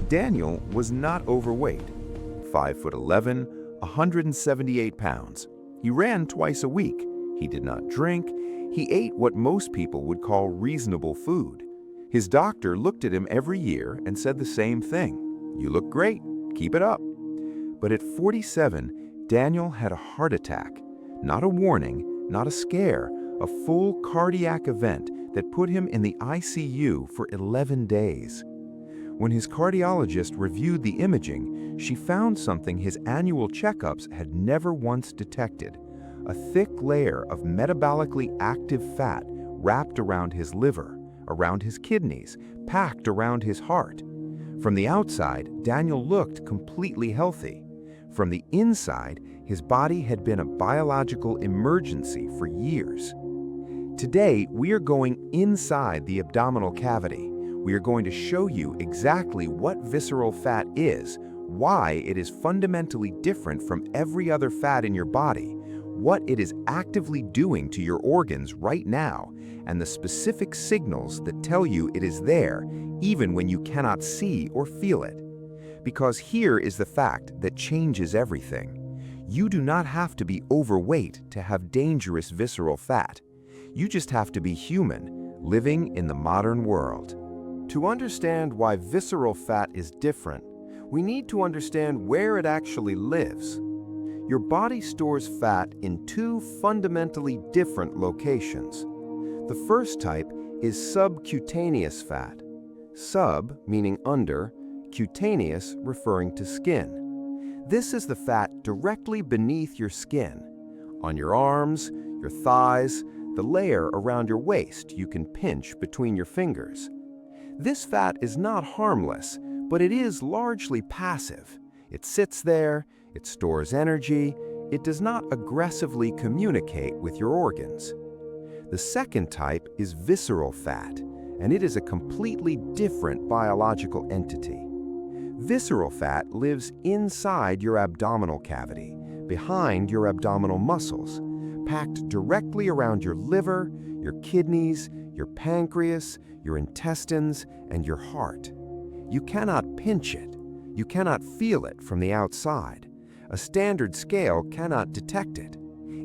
Daniel was not overweight, 5'11", 178 pounds. He ran twice a week. He did not drink. He ate what most people would call reasonable food. His doctor looked at him every year and said the same thing. "You look great. Keep it up." But at 47, Daniel had a heart attack. Not a warning, not a scare, a full cardiac event that put him in the ICU for 11 days. When his cardiologist reviewed the imaging, she found something his annual checkups had never once detected: a thick layer of metabolically active fat wrapped around his liver, around his kidneys, packed around his heart. From the outside, Daniel looked completely healthy. From the inside, his body had been a biological emergency for years. Today, we are going inside the abdominal cavity. We are going to show you exactly what visceral fat is, why it is fundamentally different from every other fat in your body, what it is actively doing to your organs right now, and the specific signals that tell you it is there, even when you cannot see or feel it. Because here is the fact that changes everything. You do not have to be overweight to have dangerous visceral fat. You just have to be human, living in the modern world. To understand why visceral fat is different, we need to understand where it actually lives. Your body stores fat in two fundamentally different locations. The first type is subcutaneous fat. Sub meaning under, cutaneous referring to skin. This is the fat directly beneath your skin. On your arms, your thighs, the layer around your waist you can pinch between your fingers. This fat is not harmless, but it is largely passive. It sits there, it stores energy, it does not aggressively communicate with your organs. The second type is visceral fat, and it is a completely different biological entity. Visceral fat lives inside your abdominal cavity, behind your abdominal muscles, packed directly around your liver, your kidneys, your pancreas, your intestines, and your heart. You cannot pinch it. You cannot feel it from the outside. A standard scale cannot detect it.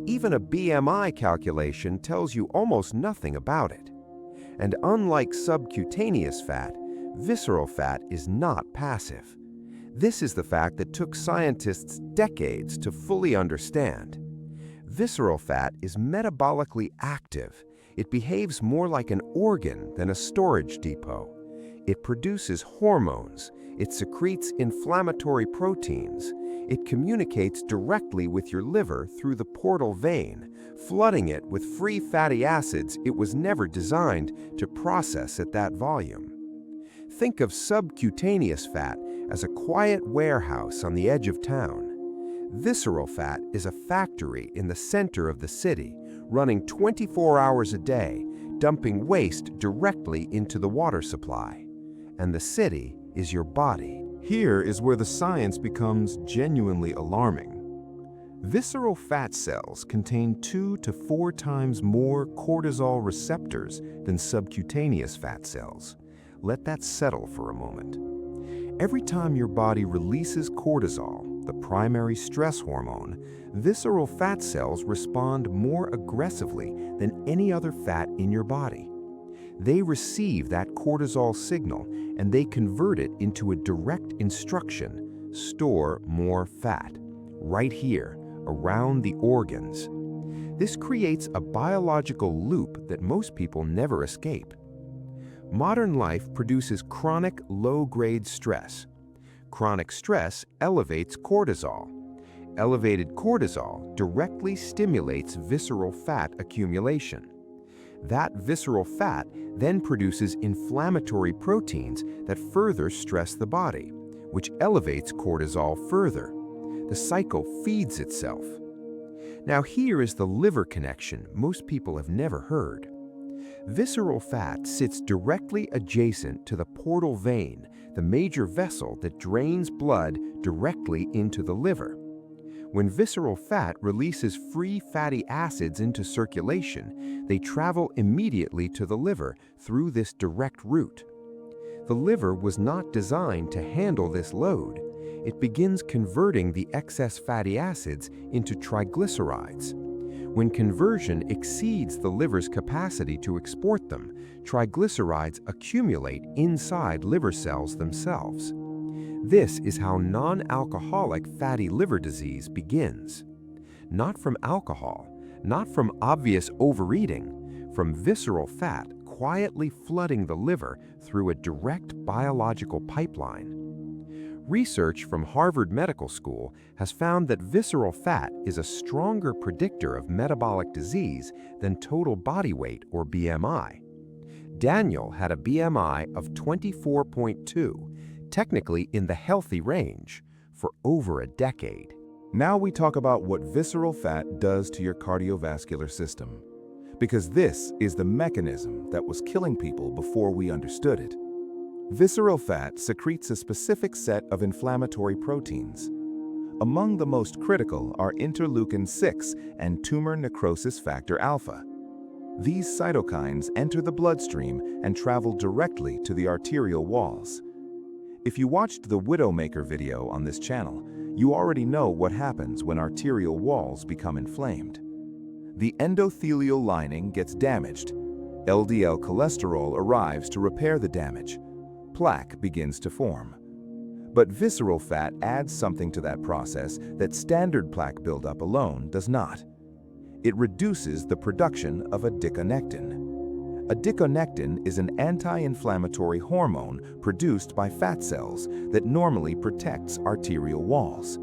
Even a BMI calculation tells you almost nothing about it. And unlike subcutaneous fat, visceral fat is not passive. This is the fact that took scientists decades to fully understand. Visceral fat is metabolically active. It behaves more like an organ than a storage depot. It produces hormones. It secretes inflammatory proteins. It communicates directly with your liver through the portal vein, flooding it with free fatty acids it was never designed to process at that volume. Think of subcutaneous fat as a quiet warehouse on the edge of town. Visceral fat is a factory in the center of the city, running 24 hours a day, dumping waste directly into the water supply. And the city is your body. Here is where the science becomes genuinely alarming. Visceral fat cells contain 2 to 4 times more cortisol receptors than subcutaneous fat cells. Let that settle for a moment. Every time your body releases cortisol, the primary stress hormone, visceral fat cells respond more aggressively than any other fat in your body. They receive that cortisol signal and they convert it into a direct instruction: store more fat, right here, around the organs. This creates a biological loop that most people never escape. Modern life produces chronic low-grade stress. Chronic stress elevates cortisol. Elevated cortisol directly stimulates visceral fat accumulation. That visceral fat then produces inflammatory proteins that further stress the body, which elevates cortisol further. The cycle feeds itself. Now here is the liver connection most people have never heard. Visceral fat sits directly adjacent to the portal vein, the major vessel that drains blood directly into the liver. When visceral fat releases free fatty acids into circulation, they travel immediately to the liver through this direct route. The liver was not designed to handle this load. It begins converting the excess fatty acids into triglycerides. When conversion exceeds the liver's capacity to export them, triglycerides accumulate inside liver cells themselves. This is how non-alcoholic fatty liver disease begins. Not from alcohol, not from obvious overeating, from visceral fat quietly flooding the liver through a direct biological pipeline. Research from Harvard Medical School has found that visceral fat is a stronger predictor of metabolic disease than total body weight or BMI. Daniel had a BMI of 24.2, technically in the healthy range, for over a decade. Now we talk about what visceral fat does to your cardiovascular system. Because this is the mechanism that was killing people before we understood it. Visceral fat secretes a specific set of inflammatory proteins. Among the most critical are interleukin-6 and tumor necrosis factor alpha. These cytokines enter the bloodstream and travel directly to the arterial walls. If you watched the Widowmaker video on this channel, you already know what happens when arterial walls become inflamed. The endothelial lining gets damaged. LDL cholesterol arrives to repair the damage. Plaque begins to form. But visceral fat adds something to that process that standard plaque buildup alone does not. It reduces the production of adiponectin. Adiponectin is an anti-inflammatory hormone produced by fat cells that normally protects arterial walls.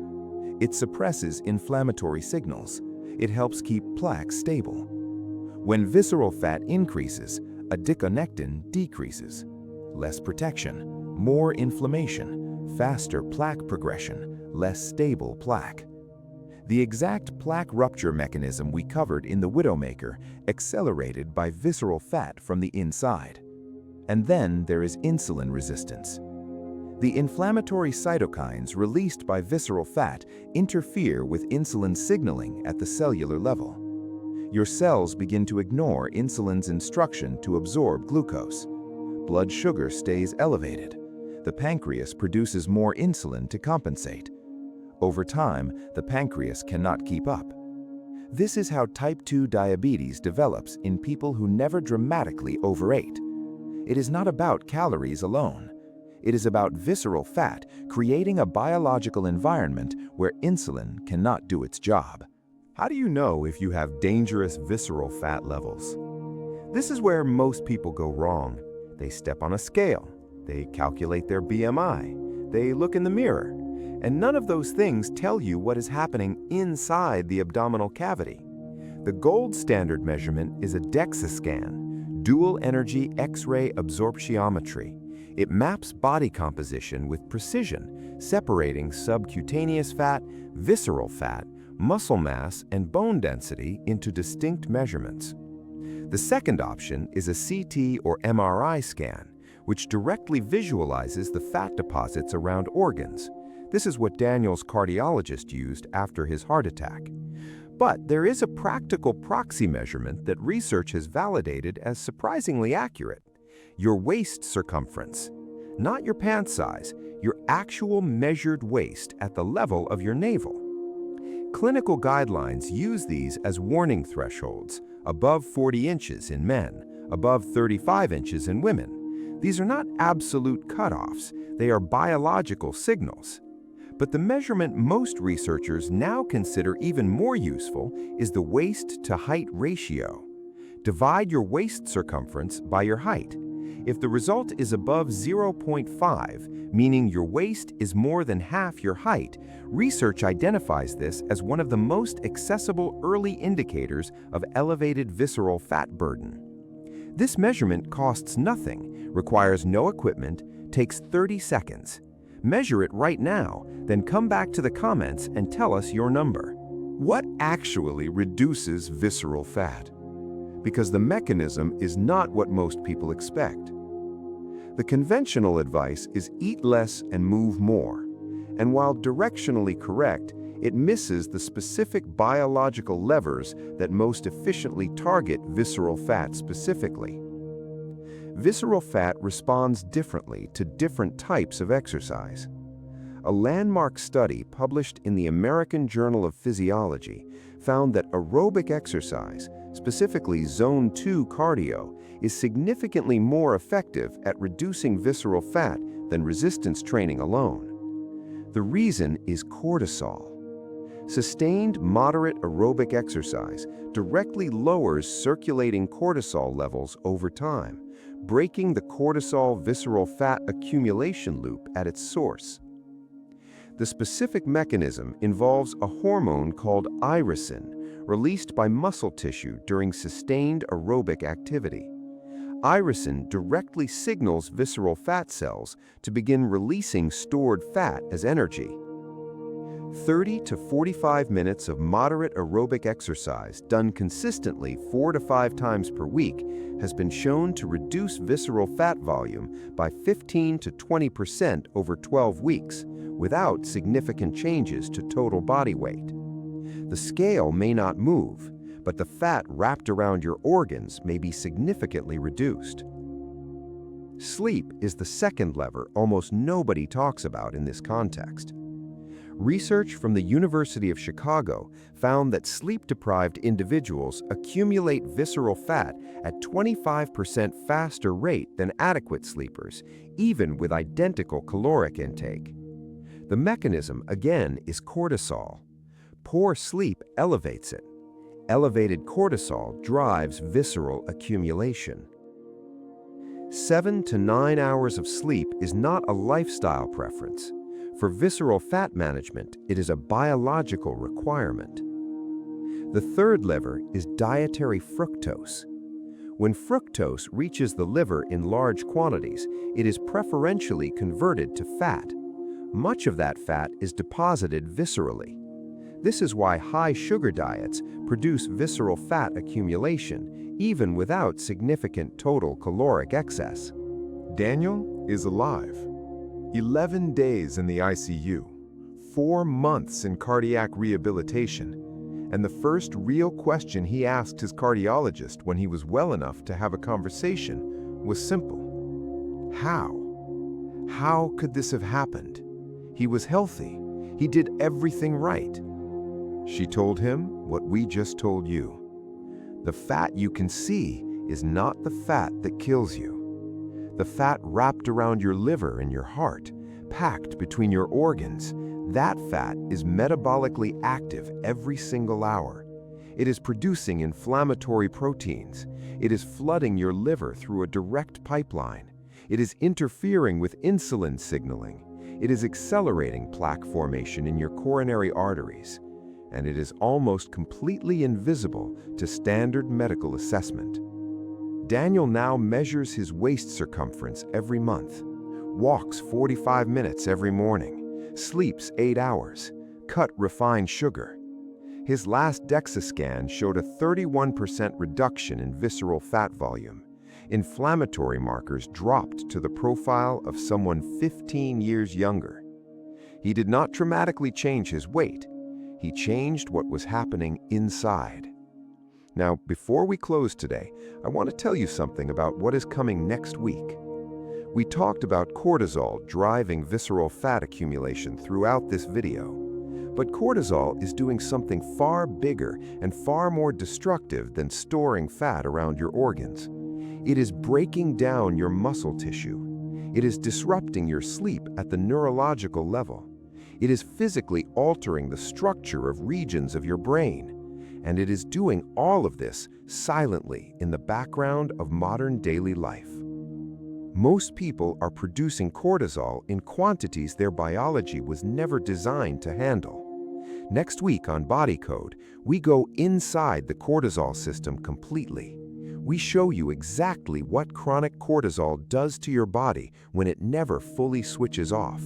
It suppresses inflammatory signals. It helps keep plaque stable. When visceral fat increases, adiponectin decreases. Less protection, more inflammation, faster plaque progression, less stable plaque. The exact plaque rupture mechanism we covered in the Widowmaker accelerated by visceral fat from the inside. And then there is insulin resistance. The inflammatory cytokines released by visceral fat interfere with insulin signaling at the cellular level. Your cells begin to ignore insulin's instruction to absorb glucose. Blood sugar stays elevated. The pancreas produces more insulin to compensate. Over time, the pancreas cannot keep up. This is how type 2 diabetes develops in people who never dramatically overate. It is not about calories alone. It is about visceral fat creating a biological environment where insulin cannot do its job. How do you know if you have dangerous visceral fat levels? This is where most people go wrong. They step on a scale. They calculate their BMI. They look in the mirror. And none of those things tell you what is happening inside the abdominal cavity. The gold standard measurement is a DEXA scan, dual energy X-ray absorptiometry. It maps body composition with precision, separating subcutaneous fat, visceral fat, muscle mass, and bone density into distinct measurements. The second option is a CT or MRI scan, which directly visualizes the fat deposits around organs. This is what Daniel's cardiologist used after his heart attack. But there is a practical proxy measurement that research has validated as surprisingly accurate: your waist circumference. Not your pant size, your actual measured waist at the level of your navel. Clinical guidelines use these as warning thresholds: above 40 inches in men, above 35 inches in women. These are not absolute cutoffs, they are biological signals. But the measurement most researchers now consider even more useful is the waist-to-height ratio. Divide your waist circumference by your height. If the result is above 0.5, meaning your waist is more than half your height, research identifies this as one of the most accessible early indicators of elevated visceral fat burden. This measurement costs nothing, requires no equipment, takes 30 seconds. Measure it right now, then come back to the comments and tell us your number. What actually reduces visceral fat? Because the mechanism is not what most people expect. The conventional advice is eat less and move more. And while directionally correct, it misses the specific biological levers that most efficiently target visceral fat specifically. Visceral fat responds differently to different types of exercise. A landmark study published in the American Journal of Physiology found that aerobic exercise, specifically Zone 2 cardio, is significantly more effective at reducing visceral fat than resistance training alone. The reason is cortisol. Sustained moderate aerobic exercise directly lowers circulating cortisol levels over time, breaking the cortisol visceral fat accumulation loop at its source. The specific mechanism involves a hormone called irisin, released by muscle tissue during sustained aerobic activity. Irisin directly signals visceral fat cells to begin releasing stored fat as energy. 30 to 45 minutes of moderate aerobic exercise done consistently 4 to 5 times per week has been shown to reduce visceral fat volume by 15 to 20% over 12 weeks without significant changes to total body weight. The scale may not move, but the fat wrapped around your organs may be significantly reduced. Sleep is the second lever almost nobody talks about in this context. Research from the University of Chicago found that sleep-deprived individuals accumulate visceral fat at 25% faster rate than adequate sleepers, even with identical caloric intake. The mechanism, again, is cortisol. Poor sleep elevates it. Elevated cortisol drives visceral accumulation. 7 to 9 hours of sleep is not a lifestyle preference. For visceral fat management, it is a biological requirement. The third lever is dietary fructose. When fructose reaches the liver in large quantities, it is preferentially converted to fat. Much of that fat is deposited viscerally. This is why high sugar diets produce visceral fat accumulation, even without significant total caloric excess. Daniel is alive. 11 days in the ICU, 4 months in cardiac rehabilitation, and the first real question he asked his cardiologist when he was well enough to have a conversation was simple. How? How could this have happened? He was healthy. He did everything right. She told him what we just told you. The fat you can see is not the fat that kills you. The fat wrapped around your liver and your heart, packed between your organs, that fat is metabolically active every single hour. It is producing inflammatory proteins. It is flooding your liver through a direct pipeline. It is interfering with insulin signaling. It is accelerating plaque formation in your coronary arteries. And it is almost completely invisible to standard medical assessment. Daniel now measures his waist circumference every month, walks 45 minutes every morning, sleeps 8 hours, cut refined sugar. His last DEXA scan showed a 31% reduction in visceral fat volume. Inflammatory markers dropped to the profile of someone 15 years younger. He did not dramatically change his weight. He changed what was happening inside. Now, before we close today, I want to tell you something about what is coming next week. We talked about cortisol driving visceral fat accumulation throughout this video. But cortisol is doing something far bigger and far more destructive than storing fat around your organs. It is breaking down your muscle tissue. It is disrupting your sleep at the neurological level. It is physically altering the structure of regions of your brain. And it is doing all of this silently in the background of modern daily life. Most people are producing cortisol in quantities their biology was never designed to handle. Next week on BodyCode, we go inside the cortisol system completely. We show you exactly what chronic cortisol does to your body when it never fully switches off.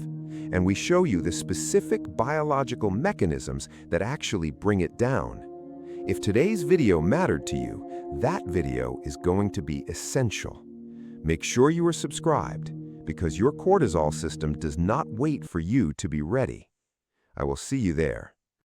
And we show you the specific biological mechanisms that actually bring it down. If today's video mattered to you, that video is going to be essential. Make sure you are subscribed because your cortisol system does not wait for you to be ready. I will see you there.